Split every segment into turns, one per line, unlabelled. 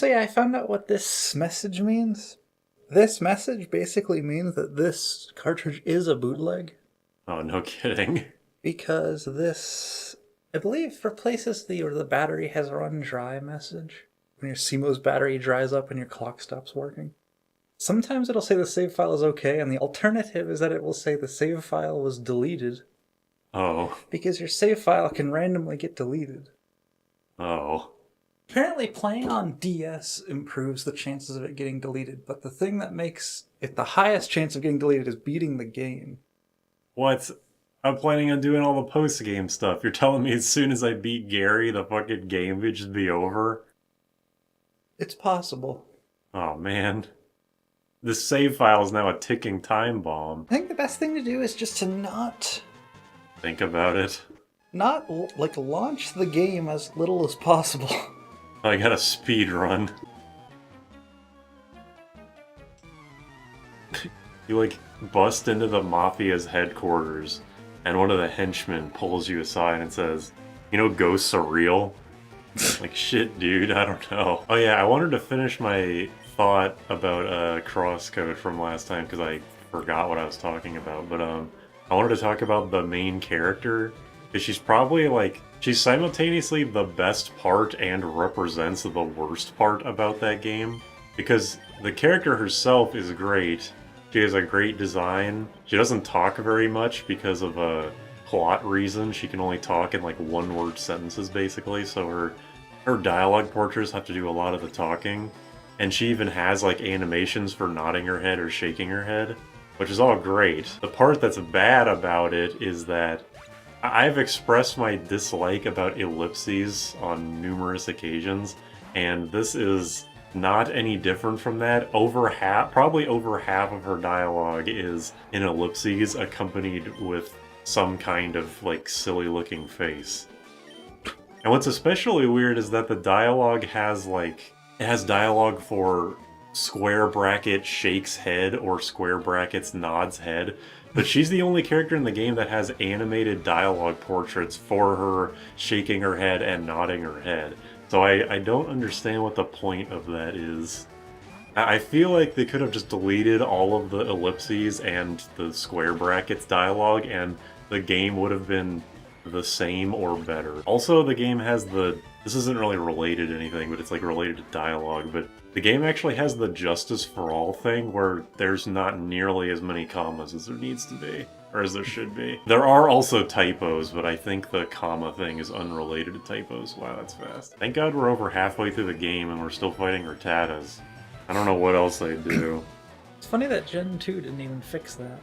So yeah, I found out what this message means. This message basically means that this cartridge is a bootleg.
Oh, no kidding.
Because this, I believe, replaces the battery has run dry message. When your CMOS battery dries up and your clock stops working. Sometimes it'll say the save file is okay, and the alternative is that it will say the save file was deleted.
Oh.
Because your save file can randomly get deleted.
Oh.
Apparently, playing on DS improves the chances of it getting deleted, but the thing that makes it the highest chance of getting deleted is beating the game.
What? I'm planning on doing all the post-game stuff. You're telling me as soon as I beat Gary, the fucking game would just be over?
It's possible.
Oh, man. This save file is now a ticking time bomb.
I think the best thing to do is just to not
Think about it.
like launch the game as little as possible.
I got a speed run. You like bust into the mafia's headquarters, and one of the henchmen pulls you aside and says, "You know, ghosts are real." Like, shit, dude, I don't know. Oh yeah, I wanted to finish my thought about crosscode from last time because I forgot what I was talking about. But I wanted to talk about the main character because she's probably like she's simultaneously the best part and represents the worst part about that game because the character herself is great. She has a great design. She doesn't talk very much because of a plot reason. She can only talk in like one-word sentences basically, so her dialogue portraits have to do a lot of the talking. And she even has like animations for nodding her head or shaking her head, which is all great. The part that's bad about it is that I've expressed my dislike about ellipses on numerous occasions, and this is not any different from that. Probably over half of her dialogue is in ellipses accompanied with some kind of like silly looking face. And what's especially weird is that the dialogue has like, it has dialogue for square bracket shakes head or square brackets nods head, but she's the only character in the game that has animated dialogue portraits for her shaking her head and nodding her head. So I don't understand what the point of that is. I feel like they could have just deleted all of the ellipses and the square brackets dialogue and the game would have been the same or better. Also, the game has this isn't really related to anything, but it's like related to dialogue, but the game actually has the justice for all thing where there's not nearly as many commas as there needs to be. Or as there should be. There are also typos, but I think the comma thing is unrelated to typos. Wow, that's fast. Thank God we're over halfway through the game and we're still fighting Rattatas. I don't know what else they do.
It's funny that Gen 2 didn't even fix that.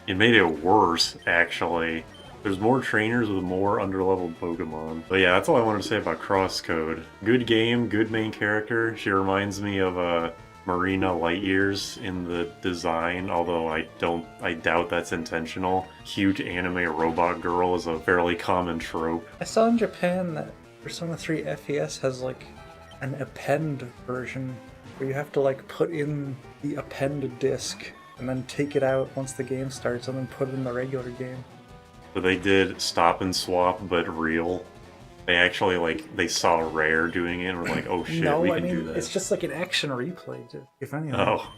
It made it worse, actually. There's more trainers with more underleveled Pokemon. But yeah, that's all I wanted to say about Crosscode. Good game, good main character. She reminds me of Marina Lightyears in the design, although I doubt that's intentional. Cute anime robot girl is a fairly common trope.
I saw in Japan that Persona 3 FES has like an append version where you have to like put in the append disc and then take it out once the game starts and then put it in the regular game.
So they did stop and swap, but real. They actually, like, they saw Rare doing it and were like, oh shit,
no,
we
I
can
mean,
do that.
it's just like an action replay, if anything.
Oh.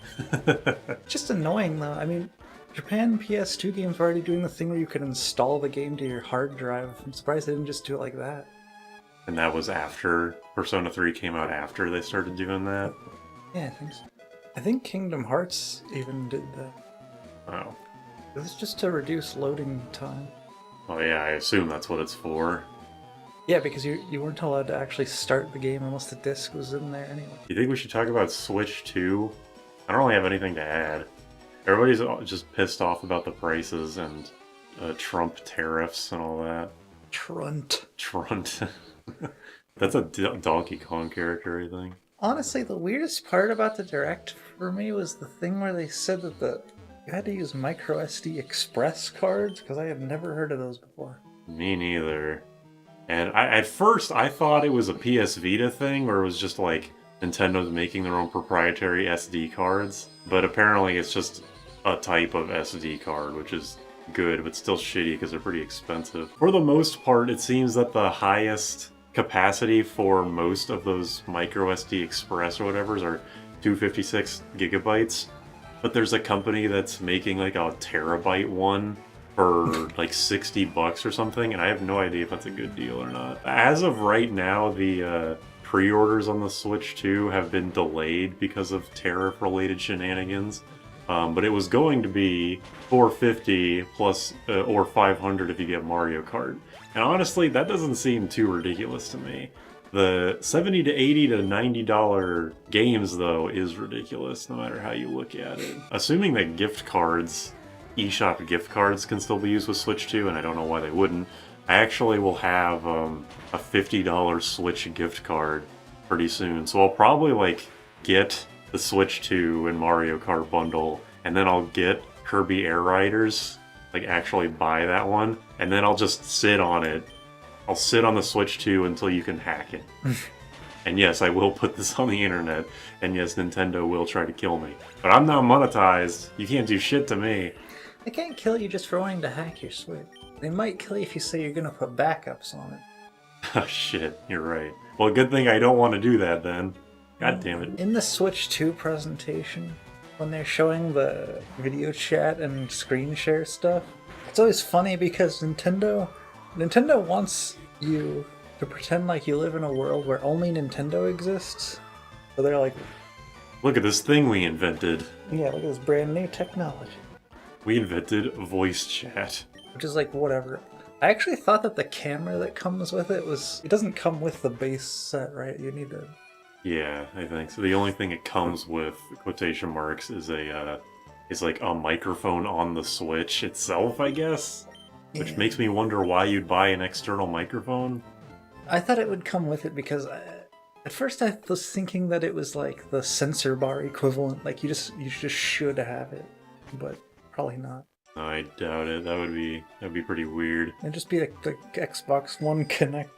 It's just annoying, though. I mean, Japan PS2 games are already doing the thing where you could install the game to your hard drive. I'm surprised they didn't just do it like that.
And that was after Persona 3 came out after they started doing that?
Yeah, I think so. I think Kingdom Hearts even did that.
Oh.
It was just to reduce loading time.
Oh yeah, I assume that's what it's for.
Yeah, because you weren't allowed to actually start the game unless the disc was in there anyway.
You think we should talk about Switch 2? I don't really have anything to add. Everybody's just pissed off about the prices and Trump tariffs and all that.
Trunt.
Trunt. That's a Donkey Kong character, I think.
Honestly, the weirdest part about the Direct for me was the thing where they said that you had to use microSD Express cards, because I had never heard of those before.
Me neither. And at first, I thought it was a PS Vita thing, where it was just like Nintendo's making their own proprietary SD cards. But apparently it's just a type of SD card, which is good, but still shitty because they're pretty expensive. For the most part, it seems that the highest capacity for most of those micro SD Express or whatever's are 256 gigabytes, but there's a company that's making like a terabyte one for like $60 or something, and I have no idea if that's a good deal or not. As of right now, the pre-orders on the Switch 2 have been delayed because of tariff-related shenanigans. But it was going to be $450 plus or $500 if you get Mario Kart. And honestly, that doesn't seem too ridiculous to me. The $70 to $80 to $90 games, though, is ridiculous no matter how you look at it. Assuming that gift cards, eShop gift cards, can still be used with Switch 2, and I don't know why they wouldn't, I actually will have a $50 Switch gift card pretty soon. So I'll probably, like, get the Switch 2 and Mario Kart bundle, and then I'll get Kirby Air Riders, like actually buy that one, and then I'll just sit on it. I'll sit on the Switch 2 until you can hack it. And yes, I will put this on the internet, and yes, Nintendo will try to kill me. But I'm not monetized. You can't do shit to me.
They can't kill you just for wanting to hack your Switch. They might kill you if you say you're gonna put backups on it.
Oh shit, you're right. Well, good thing I don't want to do that then. God damn it.
In the Switch 2 presentation, when they're showing the video chat and screen share stuff, it's always funny because Nintendo wants you to pretend like you live in a world where only Nintendo exists. So they're like,
look at this thing we invented.
yeah, look at this brand new technology.
We invented voice chat.
Which is like, whatever. I actually thought that the camera that comes with it doesn't come with the base set, right? You need to...
Yeah, I think so. The only thing it comes with, quotation marks, is like a microphone on the Switch itself, I guess? Which makes me wonder why you'd buy an external microphone.
I thought it would come with it because at first I was thinking that it was like the sensor bar equivalent, like you just should have it, but probably not.
I doubt it. That'd be pretty weird.
It'd just be like the Xbox One Connect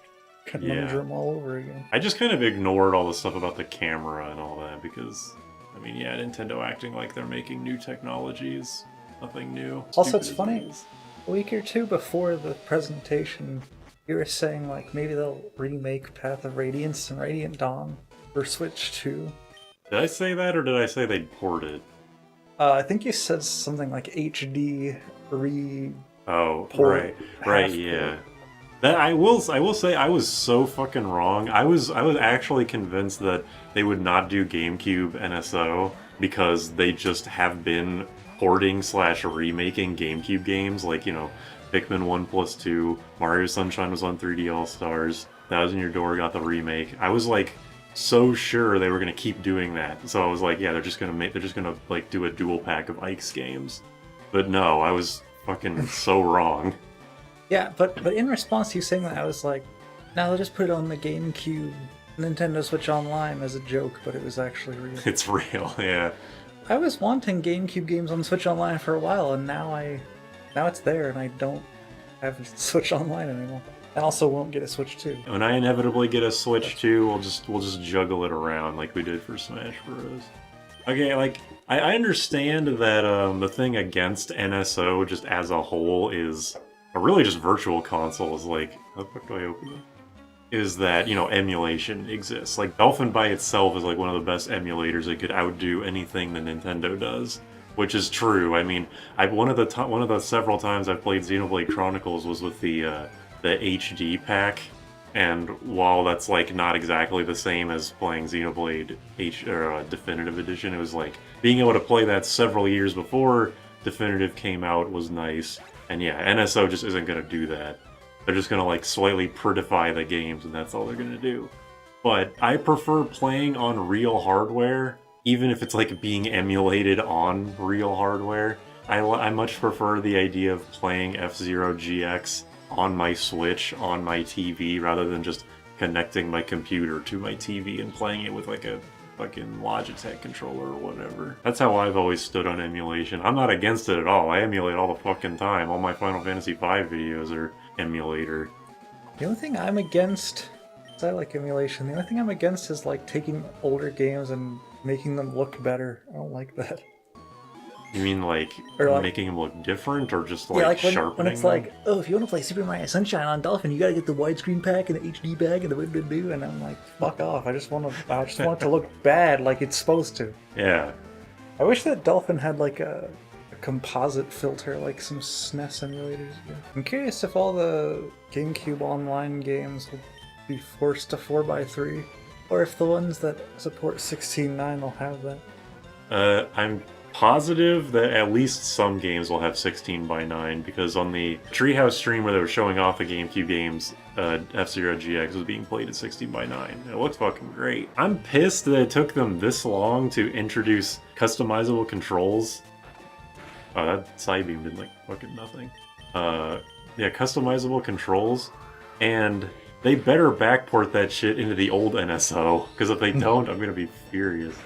conundrum all over again.
I just kind of ignored all the stuff about the camera and all that because, I mean, yeah, Nintendo acting like they're making new technologies. Nothing new.
Also, it's funny, a week or two before the presentation, you were saying like maybe they'll remake Path of Radiance and Radiant Dawn for Switch 2.
Did I say that, or did I say they'd port it?
I think you said something like HD
Oh,
port,
right, yeah. That I will say I was so fucking wrong. I was actually convinced that they would not do GameCube NSO because they just have been porting / remaking GameCube games, like, you know, Pikmin 1+2, Mario Sunshine was on 3D All-Stars, Thousand Year Door got the remake. I was like so sure they were gonna keep doing that. So I was like, yeah, they're just gonna like do a dual pack of Ike's games. But no, I was fucking so wrong.
Yeah, but in response to you saying that, I was like, now they'll just put it on the GameCube Nintendo Switch Online as a joke, but it was actually real.
It's real, yeah.
I was wanting GameCube games on Switch Online for a while, and now it's there, and I don't have Switch Online anymore. I also won't get a Switch 2.
When I inevitably get a Switch 2, we'll just juggle it around like we did for Smash Bros. Okay, like, I understand that the thing against NSO just as a whole is, or really just virtual consoles, like, how the fuck do I open it? Is that, you know, emulation exists. Like, Dolphin by itself is like one of the best emulators that could outdo anything that Nintendo does. Which is true. I mean, one of the several times I've played Xenoblade Chronicles was with the HD pack, and while that's like not exactly the same as playing Xenoblade Definitive Edition, it was like being able to play that several years before Definitive came out was nice. And yeah, NSO just isn't gonna do that. They're just gonna like slightly prettify the games, and that's all they're gonna do. But I prefer playing on real hardware. Even if it's like being emulated on real hardware, I much prefer the idea of playing F-Zero GX on my Switch, on my TV, rather than just connecting my computer to my TV and playing it with like a fucking Logitech controller or whatever. That's how I've always stood on emulation. I'm not against it at all. I emulate all the fucking time. All my Final Fantasy V videos are emulator.
The only thing I'm against, is I like emulation, the only thing I'm against is like taking older games and making them look better. I don't like that.
You mean like,
Or like,
making him look different, or just
yeah,
like
like
sharpening
when it's
them?
like, oh, if you want to play Super Mario Sunshine on Dolphin, you gotta get the widescreen pack and the HD bag and the do, and I'm like, fuck off. I just want it to look bad like it's supposed to.
Yeah.
I wish that Dolphin had like a composite filter like some SNES emulators do. I'm curious if all the GameCube online games will be forced to 4x3, or if the ones that support 16:9 will have that.
I'm positive that at least some games will have 16:9, because on the Treehouse stream where they were showing off the GameCube games, F-Zero GX was being played at 16:9. It looks fucking great. I'm pissed that it took them this long to introduce customizable controls. Oh, that side beam did like fucking nothing. Yeah, customizable controls, and they better backport that shit into the old NSO, because if they don't, I'm gonna be furious.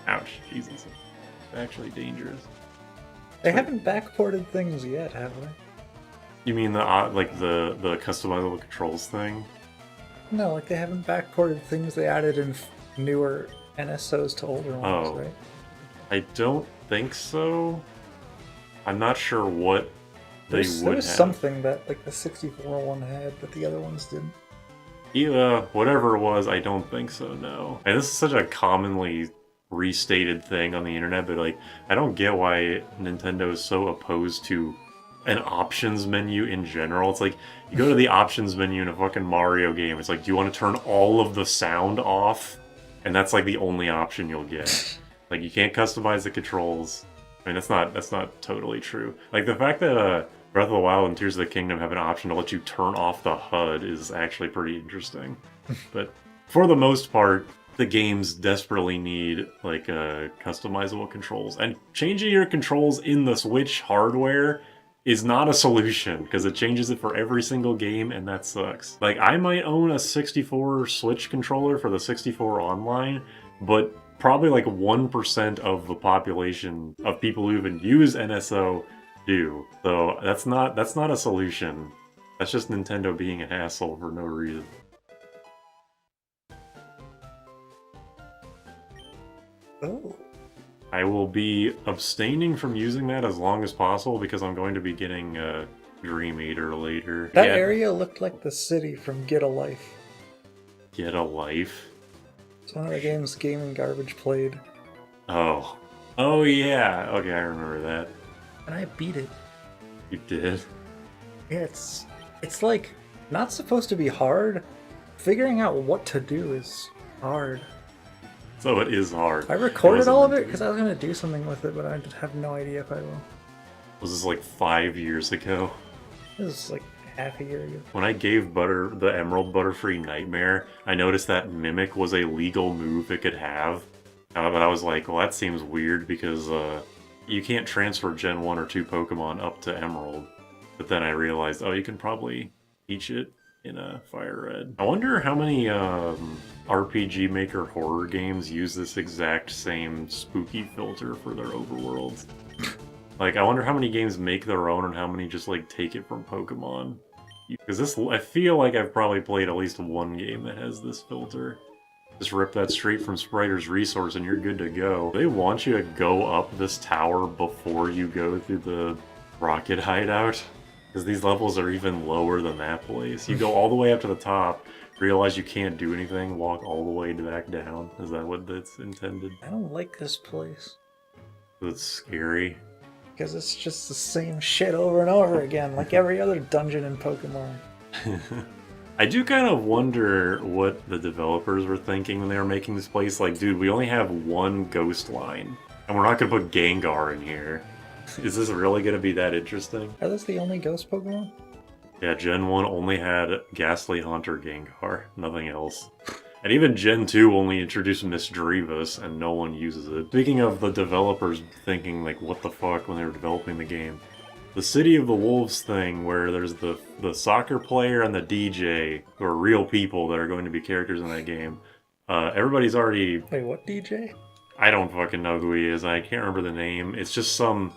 Ouch, Jesus. It's actually dangerous.
They haven't backported things yet, have they?
You mean the like the customizable controls thing?
No, like they haven't backported things they added in newer NSOs to older ones,
Oh.
right?
I don't think so. I'm not sure what they
There
would
was
have.
something that like the 64 one had, but the other ones didn't.
Yeah, whatever it was, I don't think so, no. And this is such a commonly restated thing on the internet, but like, I don't get why Nintendo is so opposed to an options menu in general. It's like, you go to the options menu in a fucking Mario game, it's like, do you want to turn all of the sound off? And that's like the only option you'll get. Like, you can't customize the controls. I mean, that's not totally true. Like, the fact that Breath of the Wild and Tears of the Kingdom have an option to let you turn off the HUD is actually pretty interesting. But for the most part, the games desperately need like customizable controls, and changing your controls in the Switch hardware is not a solution, because it changes it for every single game, and that sucks. Like, I might own a 64 Switch controller for the 64 online, but probably like 1% of the population of people who even use NSO do. So that's not a solution. That's just Nintendo being an asshole for no reason.
Oh.
I will be abstaining from using that as long as possible, because I'm going to be getting Dream Eater later.
That
Yeah,
area looked like the city from Get a Life.
Get a life.
It's one of the games Gaming Garbage played.
Oh. Oh yeah. Okay, I remember that.
And I beat it.
You did?
Yeah, it's like not supposed to be hard. Figuring out what to do is hard.
So it is hard.
I recorded
wasn't
all of
meant
it
to be.
because I was going to do something with it, but I just have no idea if I will.
Was this like 5 years ago?
This is like half a year ago.
When I gave the Emerald Butterfree Nightmare, I noticed that Mimic was a legal move it could have. But I was like, well, that seems weird, because you can't transfer Gen 1 or 2 Pokemon up to Emerald. But then I realized, oh, you can probably teach it in a FireRed. I wonder how many RPG Maker horror games use this exact same spooky filter for their overworlds. Like, I wonder how many games make their own and how many just like take it from Pokemon. Because I feel like I've probably played at least one game that has this filter. Just rip that straight from Spriter's Resource and you're good to go. They want you to go up this tower before you go through the rocket hideout, because these levels are even lower than that place. You go all the way up to the top, realize you can't do anything, walk all the way back down. Is that what that's intended?
I don't like this place
That's scary.
because it's just the same shit over and over again, like every other dungeon in Pokemon.
I do kind of wonder what the developers were thinking when they were making this place. Like, dude, we only have one ghost line, and we're not going to put Gengar in here. Is this really going to be that interesting?
Are those the only ghost Pokemon?
Yeah, Gen 1 only had Ghastly Hunter Gengar, nothing else. And even Gen 2 only introduced Miss Drivas, and no one uses it. Speaking of the developers thinking, like, what the fuck when they were developing the game, the City of the Wolves thing, where there's the soccer player and the DJ, who are real people that are going to be characters in that game, everybody's already...
Wait, what DJ?
I don't fucking know who he is, I can't remember the name. It's just some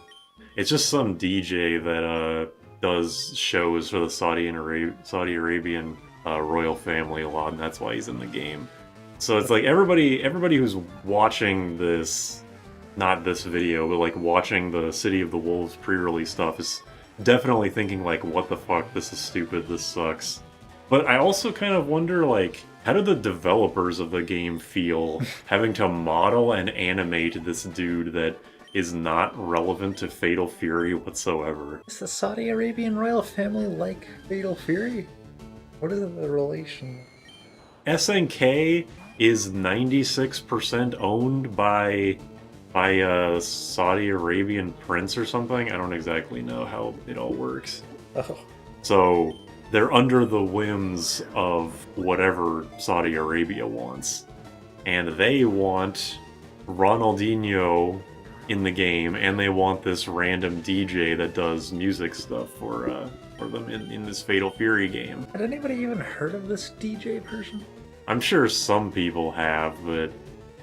DJ that does shows for the Saudi Arabian royal family a lot, and that's why he's in the game. So it's like everybody who's watching this not this video, but like watching the City of the Wolves pre-release stuff is definitely thinking like, what the fuck, this is stupid, this sucks. But I also kind of wonder, like, how do the developers of the game feel having to model and animate this dude that is not relevant to Fatal Fury whatsoever?
Is the Saudi Arabian royal family like Fatal Fury? What is the relation?
SNK is 96% owned by a Saudi Arabian prince or something. I don't exactly know how it all works.
Oh.
So they're under the whims of whatever Saudi Arabia wants. And they want Ronaldinho in the game, and they want this random DJ that does music stuff for them in this Fatal Fury game.
Had anybody even heard of this DJ person?
I'm sure some people have, but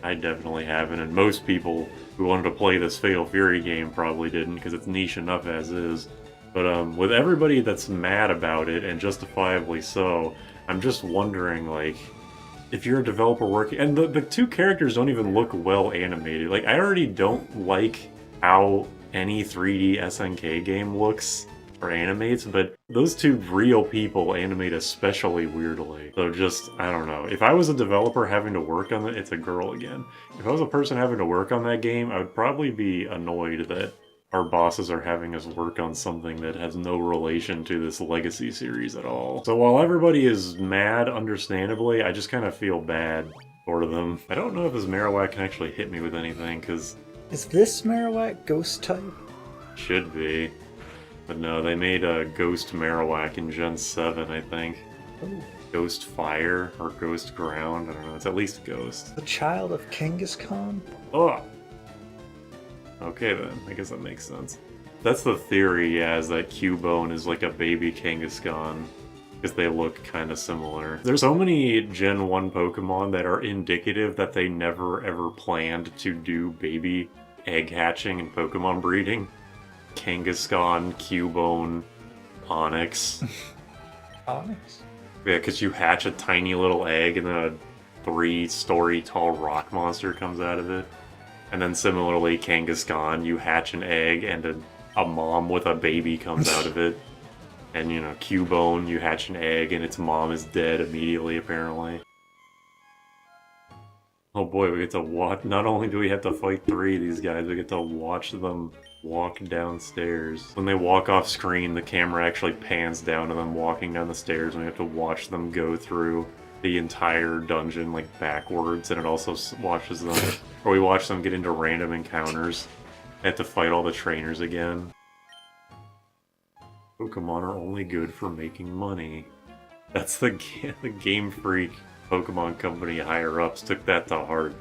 I definitely haven't, and most people who wanted to play this Fatal Fury game probably didn't, because it's niche enough as is. But with everybody that's mad about it, and justifiably so, I'm just wondering, like, if you're a developer working... And the two characters don't even look well animated. Like, I already don't like how any 3D SNK game looks or animates, but those two real people animate especially weirdly. So just, I don't know. If I was a developer having to work on it, it's a girl again. If I was a person having to work on that game, I would probably be annoyed that our bosses are having us work on something that has no relation to this Legacy series at all. So while everybody is mad, understandably, I just kind of feel bad for them. I don't know if this Marowak can actually hit me with anything, because...
Is this Marowak ghost type?
Should be. But no, they made a Ghost Marowak in Gen 7, I think.
Ooh.
Ghost Fire, or Ghost Ground, I don't know, it's at least Ghost.
The child of Genghis Khan?
Oh! Okay then, I guess that makes sense. That's the theory, yeah, is that Cubone is like a baby Kangaskhan, because they look kind of similar. There's so many Gen 1 Pokemon that are indicative that they never ever planned to do baby egg hatching and Pokemon breeding. Kangaskhan, Cubone, Onyx.
Onyx?
Yeah, because you hatch a tiny little egg and then a 3-story tall rock monster comes out of it. And then similarly, Kangaskhan, you hatch an egg and a mom with a baby comes out of it. And, you know, Cubone, you hatch an egg and its mom is dead immediately, apparently. Oh boy, we get to watch... Not only do we have to fight 3 of these guys, we get to watch them walk downstairs. When they walk off screen, the camera actually pans down to them walking down the stairs, and we have to watch them go through the entire dungeon, like, backwards, and it also watches them... Or we watch them get into random encounters. They have to fight all the trainers again. Pokemon are only good for making money. That's the Game Freak Pokemon Company higher-ups took that to heart.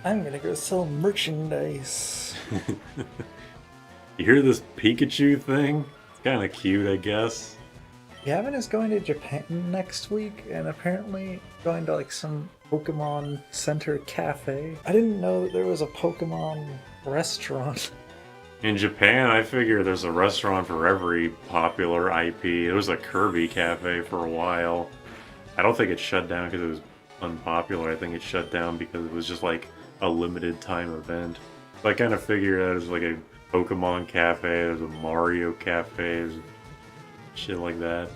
I'm gonna go sell merchandise.
You hear this Pikachu thing? It's kind of cute, I guess.
Gavin is going to Japan next week, and apparently going to like some Pokemon Center cafe. I didn't know that there was a Pokemon restaurant.
In Japan, I figure there's a restaurant for every popular IP. There was a Kirby cafe for a while. I don't think it shut down because it was unpopular. I think it shut down because it was just like a limited time event. So I kind of figured out there's like a Pokemon cafe, there's a Mario cafe, there's shit like that.